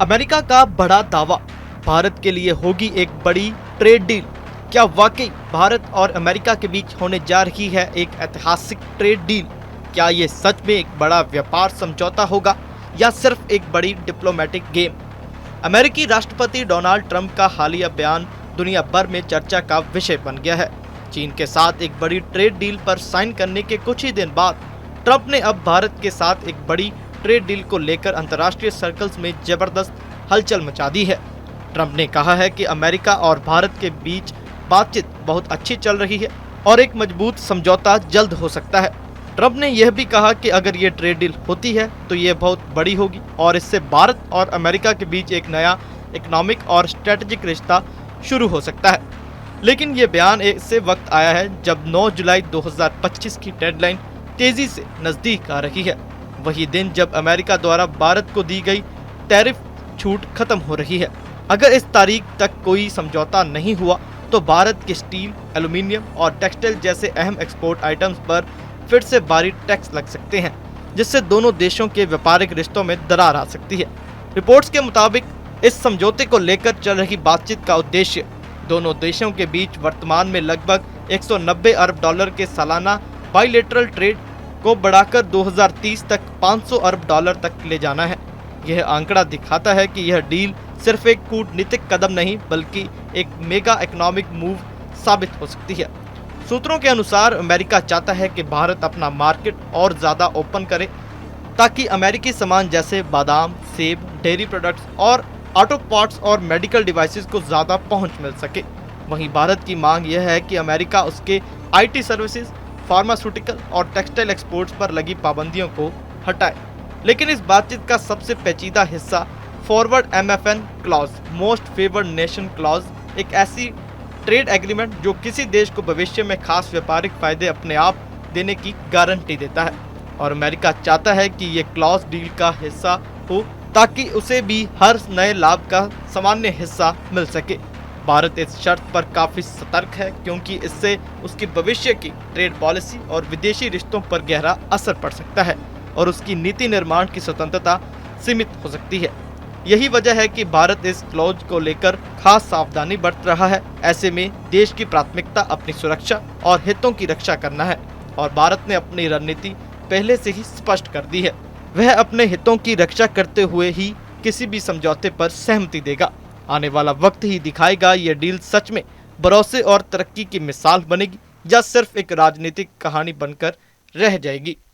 America का बड़ा दावा, भारत के लिए होगी एक बड़ी ट्रेड डील। क्या वाकई भारत और अमेरिका के बीच होने जा रही है एक ऐतिहासिक ट्रेड डील? क्या ये सच में एक बड़ा व्यापार समझौता होगा या सिर्फ एक बड़ी डिप्लोमेटिक गेम? अमेरिकी राष्ट्रपति डोनाल्ड ट्रंप का हालिया बयान दुनिया भर में चर्चा का विषय बन गया है। चीन के साथ एक बड़ी ट्रेड डील पर साइन करने के कुछ ही दिन बाद ट्रंप ने अब भारत के साथ एक बड़ी ट्रेड डील को लेकर अंतर्राष्ट्रीय सर्कल्स में जबरदस्त हलचल मचा दी है। ट्रंप ने कहा है कि अमेरिका और भारत के बीच बातचीत बहुत अच्छी चल रही है और एक मजबूत समझौता जल्द हो सकता है। ट्रंप ने यह भी कहा कि अगर ये ट्रेड डील होती है तो ये बहुत बड़ी होगी और इससे भारत और अमेरिका के बीच एक नया इकोनॉमिक और स्ट्रेटेजिक रिश्ता शुरू हो सकता है। लेकिन ये बयान ऐसे वक्त आया है जब 9 जुलाई 2025 की डेडलाइन तेजी से नजदीक आ रही है, वही दिन जब अमेरिका द्वारा भारत को दी गई टैरिफ छूट खत्म हो रही है। अगर इस तारीख तक कोई समझौता नहीं हुआ तो भारत के स्टील, एल्यूमीनियम और टेक्सटाइल जैसे अहम एक्सपोर्ट आइटम्स पर फिर से भारी टैक्स लग सकते हैं, जिससे दोनों देशों के व्यापारिक रिश्तों में दरार आ सकती है। रिपोर्ट्स के मुताबिक इस समझौते को लेकर चल रही बातचीत का उद्देश्य दोनों देशों के बीच वर्तमान में लगभग 190 अरब डॉलर के सालाना बाइलेटरल ट्रेड को बढ़ाकर 2030 तक 500 अरब डॉलर तक ले जाना है। यह आंकड़ा दिखाता है कि यह डील सिर्फ एक कूटनीतिक कदम नहीं बल्कि एक मेगा इकोनॉमिक मूव साबित हो सकती है। सूत्रों के अनुसार अमेरिका चाहता है कि भारत अपना मार्केट और ज़्यादा ओपन करे ताकि अमेरिकी सामान जैसे बादाम, सेब, डेयरी प्रोडक्ट्स और ऑटो पार्ट्स और मेडिकल डिवाइसेस को ज़्यादा पहुंच मिल सके। वहीं भारत की मांग यह है कि अमेरिका उसके आईटी सर्विसेज, फार्मास्यूटिकल और टेक्सटाइल एक्सपोर्ट्स पर लगी पाबंदियों को हटाए। लेकिन इस बातचीत का सबसे पेचीदा हिस्सा forward MFN clause, most favoured nation clause, एक ऐसी ट्रेड एग्रीमेंट जो किसी देश को भविष्य में खास व्यापारिक फायदे अपने आप देने की गारंटी देता है। और अमेरिका चाहता है कि ये क्लॉज डील का हिस्सा हो ताकि उसे भी हर नए लाभ का सामान्य हिस्सा मिल सके। भारत इस शर्त पर काफी सतर्क है क्योंकि इससे उसकी भविष्य की ट्रेड पॉलिसी और विदेशी रिश्तों पर गहरा असर पड़ सकता है और उसकी नीति निर्माण की स्वतंत्रता सीमित हो सकती है। यही वजह है कि भारत इस क्लॉज को लेकर खास सावधानी बरत रहा है। ऐसे में देश की प्राथमिकता अपनी सुरक्षा और हितों की रक्षा करना है और भारत ने अपनी रणनीति पहले से ही स्पष्ट कर दी है। वह अपने हितों की रक्षा करते हुए ही किसी भी समझौते पर सहमति देगा। आने वाला वक्त ही दिखाएगा यह डील सच में भरोसे और तरक्की की मिसाल बनेगी या सिर्फ एक राजनीतिक कहानी बनकर रह जाएगी।